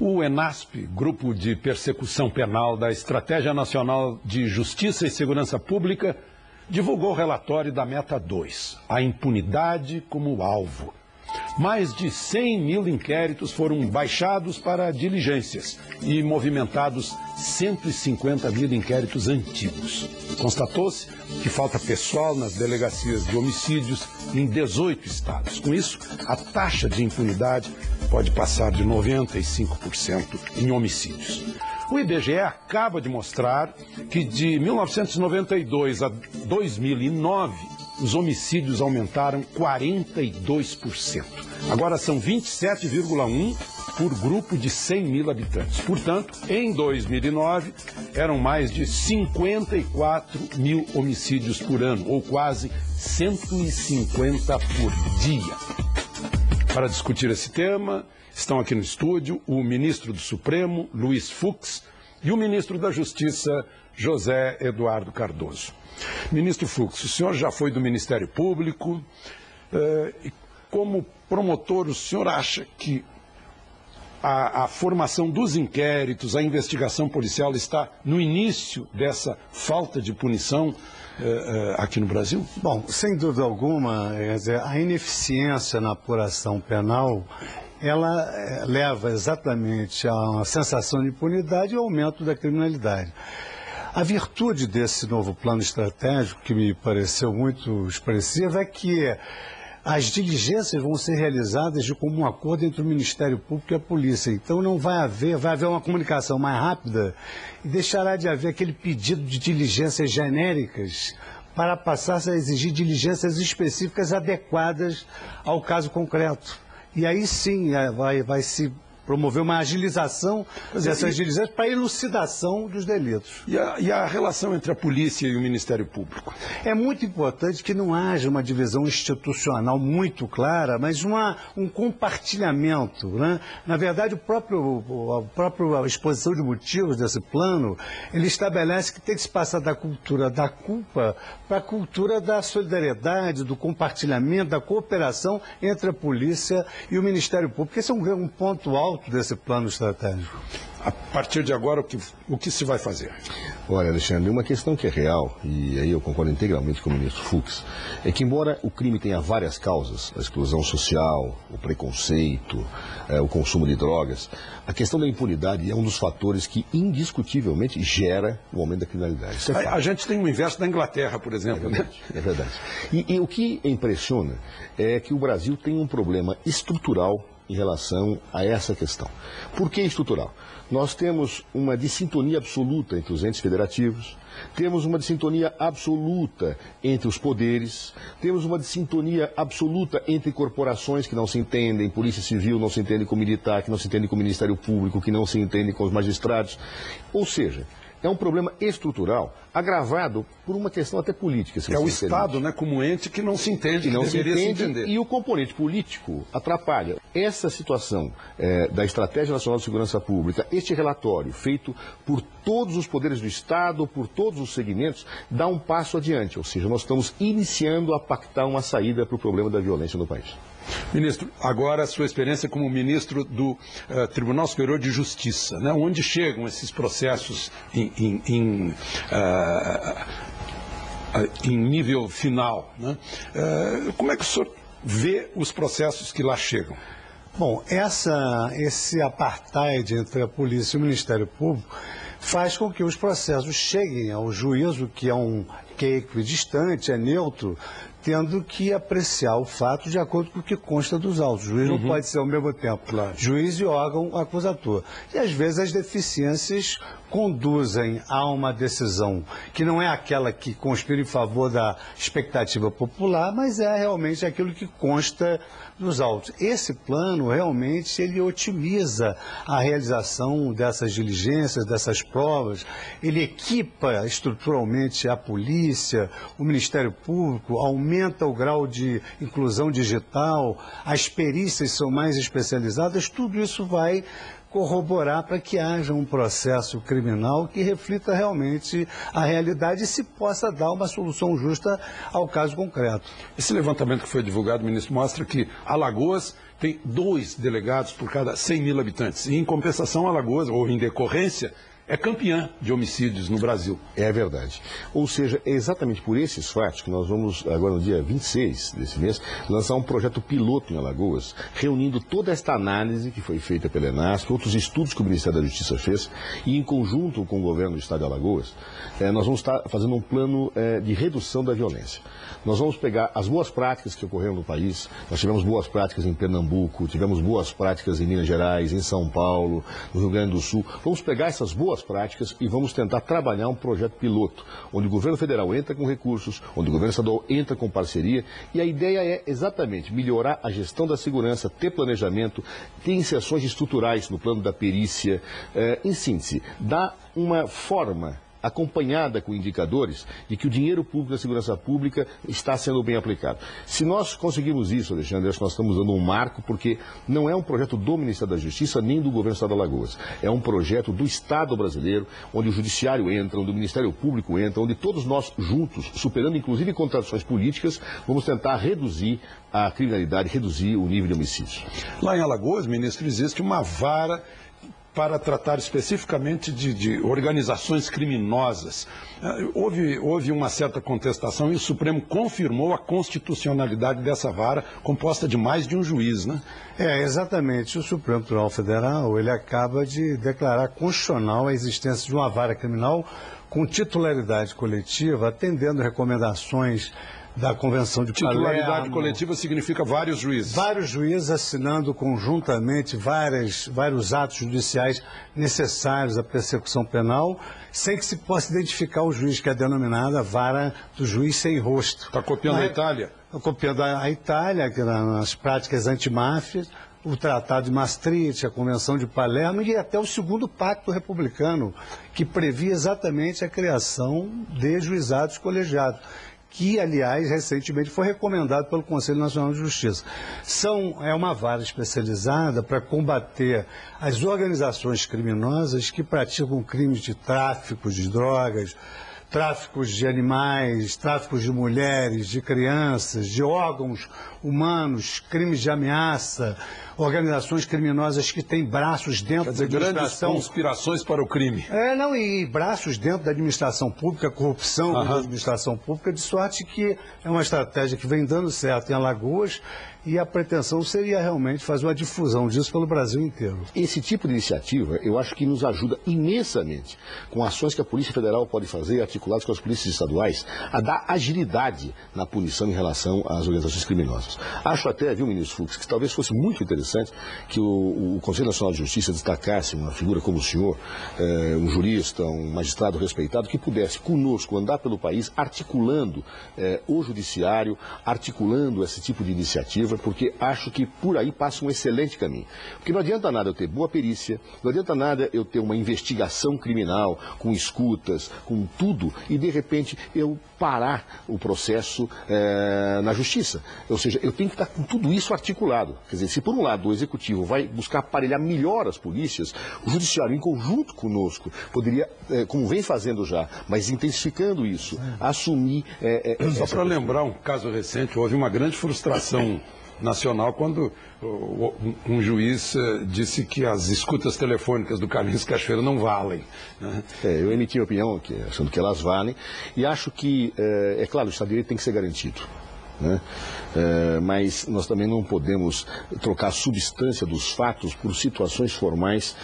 O ENASP, Grupo de Persecução Penal da Estratégia Nacional de Justiça e Segurança Pública, divulgou o relatório da Meta 2, a impunidade como alvo. Mais de 100 mil inquéritos foram baixados para diligências e movimentados 150 mil inquéritos antigos. Constatou-se que falta pessoal nas delegacias de homicídios em 18 estados. Com isso, a taxa de impunidade pode passar de 95% em homicídios. O IBGE acaba de mostrar que de 1992 a 2009, os homicídios aumentaram 42%. Agora são 27,1 por grupo de 100 mil habitantes. Portanto, em 2009, eram mais de 54 mil homicídios por ano, ou quase 150 por dia. Para discutir esse tema, estão aqui no estúdio o ministro do Supremo, Luiz Fux, e o ministro da Justiça, José Eduardo Cardoso. Ministro Fux, o senhor já foi do Ministério Público. Como promotor, o senhor acha que a formação dos inquéritos, a investigação policial está no início dessa falta de punição aqui no Brasil? Bom, sem dúvida alguma, a ineficiência na apuração penal, ela leva exatamente a uma sensação de impunidade e ao aumento da criminalidade. A virtude desse novo plano estratégico, que me pareceu muito expressiva, é que as diligências vão ser realizadas de comum acordo entre o Ministério Público e a Polícia. Então não vai haver uma comunicação mais rápida e deixará de haver aquele pedido de diligências genéricas para passar a exigir diligências específicas adequadas ao caso concreto. E aí sim vai se promover uma agilização dessas diligências para a elucidação dos delitos. E a relação entre a polícia e o Ministério Público? É muito importante que não haja uma divisão institucional muito clara, mas um compartilhamento, né? Na verdade, a própria exposição de motivos desse plano, ele estabelece que tem que se passar da cultura da culpa para a cultura da solidariedade, do compartilhamento, da cooperação entre a polícia e o Ministério Público. Esse é um ponto alto desse plano estratégico. A partir de agora, o que se vai fazer? Olha, Alexandre, uma questão que é real, e aí eu concordo integralmente com o ministro Fux, é que embora o crime tenha várias causas, a exclusão social, o preconceito, o consumo de drogas, a questão da impunidade é um dos fatores que indiscutivelmente gera o aumento da criminalidade. Isso é fato. A gente tem o inverso da Inglaterra, por exemplo. É verdade. E o que impressiona é que o Brasil tem um problema estrutural em relação a essa questão. Por que estrutural? Nós temos uma dissintonia absoluta entre os entes federativos, temos uma dissintonia absoluta entre os poderes, temos uma dissintonia absoluta entre corporações que não se entendem, Polícia Civil não se entende com o militar, que não se entende com o Ministério Público, que não se entende com os magistrados. Ou seja, é um problema estrutural, agravado por uma questão até política. É o Estado, né, como ente que não se entende, que não deveria se entender. E o componente político atrapalha. Essa situação da Estratégia Nacional de Segurança Pública, este relatório feito por todos os poderes do Estado, por todos os segmentos, dá um passo adiante. Ou seja, nós estamos iniciando a pactar uma saída para o problema da violência no país. Ministro, agora a sua experiência como ministro do Tribunal Superior de Justiça, né? Onde chegam esses processos em nível final, né? Como é que o senhor vê os processos que lá chegam? Bom, esse apartheid entre a polícia e o Ministério Público faz com que os processos cheguem ao juízo, que é equidistante, é neutro, tendo que apreciar o fato de acordo com o que consta dos autos. O juiz não pode ser ao mesmo tempo juiz e órgão acusador. E às vezes as deficiências conduzem a uma decisão que não é aquela que conspira em favor da expectativa popular, mas é realmente aquilo que consta nos autos. Esse plano realmente ele otimiza a realização dessas diligências, dessas provas, ele equipa estruturalmente a polícia, o Ministério Público, aumenta o grau de inclusão digital, as perícias são mais especializadas, tudo isso vai corroborar para que haja um processo criminal que reflita realmente a realidade e se possa dar uma solução justa ao caso concreto. Esse levantamento que foi divulgado, ministro, mostra que Alagoas tem 2 delegados por cada 100 mil habitantes. E, em compensação, Alagoas, ou em decorrência, é campeã de homicídios no Brasil. É verdade. Ou seja, é exatamente por esses fatos que nós vamos, agora no dia 26 desse mês, lançar um projeto piloto em Alagoas, reunindo toda esta análise que foi feita pela ENASP, outros estudos que o Ministério da Justiça fez, e em conjunto com o governo do Estado de Alagoas, nós vamos estar fazendo um plano de redução da violência. Nós vamos pegar as boas práticas que ocorreram no país. Nós tivemos boas práticas em Pernambuco, tivemos boas práticas em Minas Gerais, em São Paulo, no Rio Grande do Sul. Vamos pegar essas boas práticas e vamos tentar trabalhar um projeto piloto, onde o governo federal entra com recursos, onde o governo estadual entra com parceria, e a ideia é exatamente melhorar a gestão da segurança, ter planejamento, ter inserções estruturais no plano da perícia, em síntese, dar uma forma acompanhada com indicadores de que o dinheiro público da segurança pública está sendo bem aplicado. Se nós conseguirmos isso, Alexandre, acho que nós estamos dando um marco, porque não é um projeto do Ministério da Justiça nem do governo do Estado de Alagoas. É um projeto do Estado brasileiro, onde o Judiciário entra, onde o Ministério Público entra, onde todos nós juntos, superando inclusive contradições políticas, vamos tentar reduzir a criminalidade, reduzir o nível de homicídios. Lá em Alagoas, ministro, existe uma vara para tratar especificamente de organizações criminosas. Houve uma certa contestação e o Supremo confirmou a constitucionalidade dessa vara, composta de mais de um juiz, né? Exatamente. O Supremo Tribunal Federal, ele acaba de declarar constitucional a existência de uma vara criminal com titularidade coletiva, atendendo recomendações da Convenção de Palermo. Titularidade coletiva significa vários juízes. Vários juízes assinando conjuntamente vários atos judiciais necessários à persecução penal, sem que se possa identificar o juiz, que é denominada vara do juiz sem rosto. Está copiando a Itália? Está copiando a Itália, que nas práticas antimáfias, o Tratado de Maastricht, a Convenção de Palermo e até o segundo Pacto Republicano, que previa exatamente a criação de juizados colegiados, que, aliás, recentemente foi recomendado pelo Conselho Nacional de Justiça. É uma vara especializada para combater as organizações criminosas que praticam crimes de tráfico de drogas, tráficos de animais, tráficos de mulheres, de crianças, de órgãos humanos, crimes de ameaça, organizações criminosas que têm braços dentro da administração. Grandes conspirações para o crime. E braços dentro da administração pública, corrupção da administração pública, de sorte que é uma estratégia que vem dando certo em Alagoas e a pretensão seria realmente fazer uma difusão disso pelo Brasil inteiro. Esse tipo de iniciativa, eu acho que nos ajuda imensamente com ações que a Polícia Federal pode fazer, articuladas com as polícias estaduais, a dar agilidade na punição em relação às organizações criminosas. Acho até, viu, ministro Fux, que talvez fosse muito interessante que o Conselho Nacional de Justiça destacasse uma figura como o senhor, um jurista, um magistrado respeitado, que pudesse conosco andar pelo país articulando o judiciário, articulando esse tipo de iniciativa, porque acho que por aí passa um excelente caminho. Porque não adianta nada eu ter boa perícia, não adianta nada eu ter uma investigação criminal, com escutas, com tudo, e de repente eu parar o processo na justiça. Ou seja, eu tenho que estar com tudo isso articulado. Quer dizer, se por um lado o executivo vai buscar aparelhar melhor as polícias, o judiciário em conjunto conosco poderia, como vem fazendo já, mas intensificando isso, assumir... Só para lembrar um caso recente, houve uma grande frustração nacional quando um juiz disse que as escutas telefônicas do Carlinhos Cachoeira não valem, né? Eu emiti a opinião achando que elas valem e acho que, é claro, o Estado de Direito tem que ser garantido, né? Mas nós também não podemos trocar a substância dos fatos por situações formais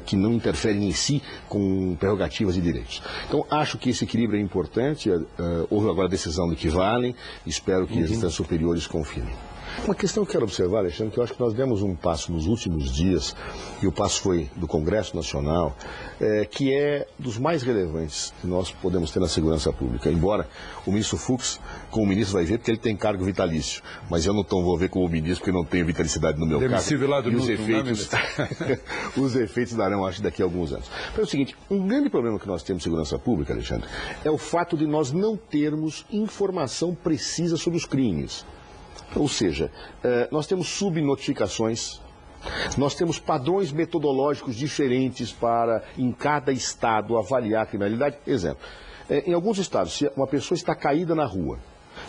que não interferem em si com prerrogativas e direitos. Então, acho que esse equilíbrio é importante. Houve agora a decisão de que valem, espero que as instâncias superiores confirmem. Uma questão que eu quero observar, Alexandre, que eu acho que nós demos um passo nos últimos dias, e o passo foi do Congresso Nacional, que é dos mais relevantes que nós podemos ter na segurança pública. Embora o ministro Fux, como ministro, vai ver, porque ele tem cargo vitalício, mas eu não vou ver como ministro, porque não tenho vitalicidade no meu cargo. Lá do e os efeitos, os efeitos darão, acho, daqui a alguns anos. Mas é o seguinte, um grande problema que nós temos em segurança pública, Alexandre, é o fato de nós não termos informação precisa sobre os crimes. Ou seja, nós temos subnotificações, Nós temos padrões metodológicos diferentes para, em cada estado, avaliar a criminalidade. Exemplo, em alguns estados, se uma pessoa está caída na rua,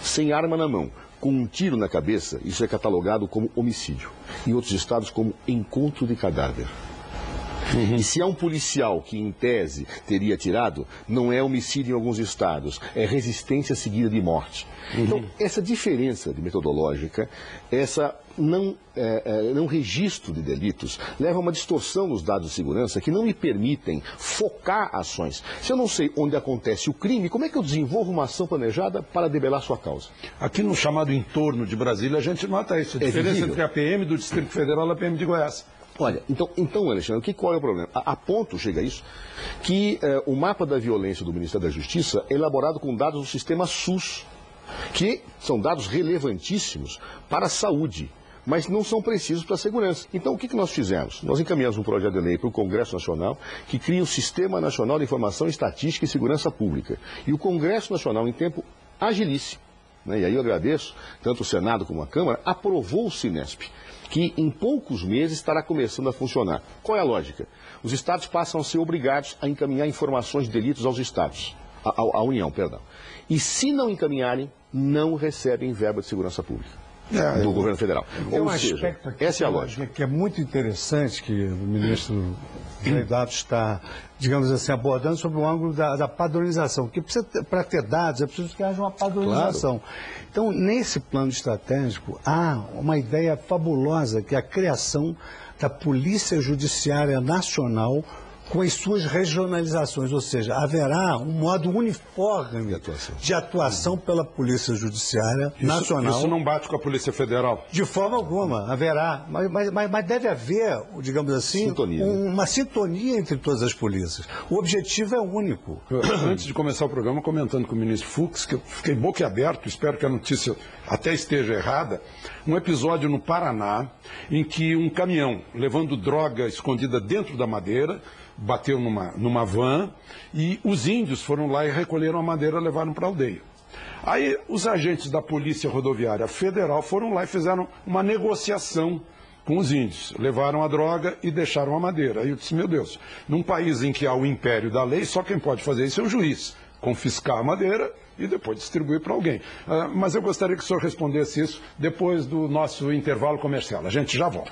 sem arma na mão, com um tiro na cabeça, isso é catalogado como homicídio. Em outros estados, como encontro de cadáver. E se há um policial que, em tese, teria atirado, não é homicídio em alguns estados, é resistência seguida de morte. Então, essa diferença de metodológica, essa não registro de delitos, leva a uma distorção nos dados de segurança que não me permitem focar ações. Se eu não sei onde acontece o crime, como é que eu desenvolvo uma ação planejada para debelar sua causa? Aqui no chamado entorno de Brasília, a gente nota isso. A diferença entre a PM do Distrito Federal e a PM de Goiás. Olha, então Alexandre, qual é o problema? A ponto chega isso, que o mapa da violência do Ministério da Justiça é elaborado com dados do sistema SUS, que são dados relevantíssimos para a saúde, mas não são precisos para a segurança. Então, o que nós fizemos? Nós encaminhamos um projeto de lei para o Congresso Nacional, que cria o Sistema Nacional de Informação, Estatística e Segurança Pública. E o Congresso Nacional, em tempo agilíssimo, né, e aí eu agradeço, tanto o Senado como a Câmara, aprovou o Sinesp, que em poucos meses estará começando a funcionar. Qual é a lógica? Os estados passam a ser obrigados a encaminhar informações de delitos aos estados, à União, perdão. E se não encaminharem, não recebem verba de segurança pública do governo federal. Tem um aspecto aqui essa é a lógica. Que é muito interessante, que o ministro Zé Dados está, digamos assim, abordando sobre o ângulo da padronização. Porque para ter dados é preciso que haja uma padronização. Claro. Então, nesse plano estratégico, há uma ideia fabulosa, que é a criação da Polícia Judiciária Nacional com as suas regionalizações, ou seja, haverá um modo uniforme de atuação pela Polícia Judiciária Nacional. Isso não bate com a Polícia Federal? De forma alguma, haverá. Mas deve haver, digamos assim, uma sintonia entre todas as polícias. O objetivo é único. Antes de começar o programa, comentando com o ministro Fux, que eu fiquei boquiaberto, espero que a notícia até esteja errada, um episódio no Paraná, em que um caminhão levando droga escondida dentro da madeira, bateu numa van, e os índios foram lá e recolheram a madeira e levaram para a aldeia. Aí os agentes da Polícia Rodoviária Federal foram lá e fizeram uma negociação com os índios. Levaram a droga e deixaram a madeira. Aí eu disse, meu Deus, num país em que há o império da lei, só quem pode fazer isso é o juiz. Confiscar a madeira e depois distribuir para alguém. Mas eu gostaria que o senhor respondesse isso depois do nosso intervalo comercial. A gente já volta.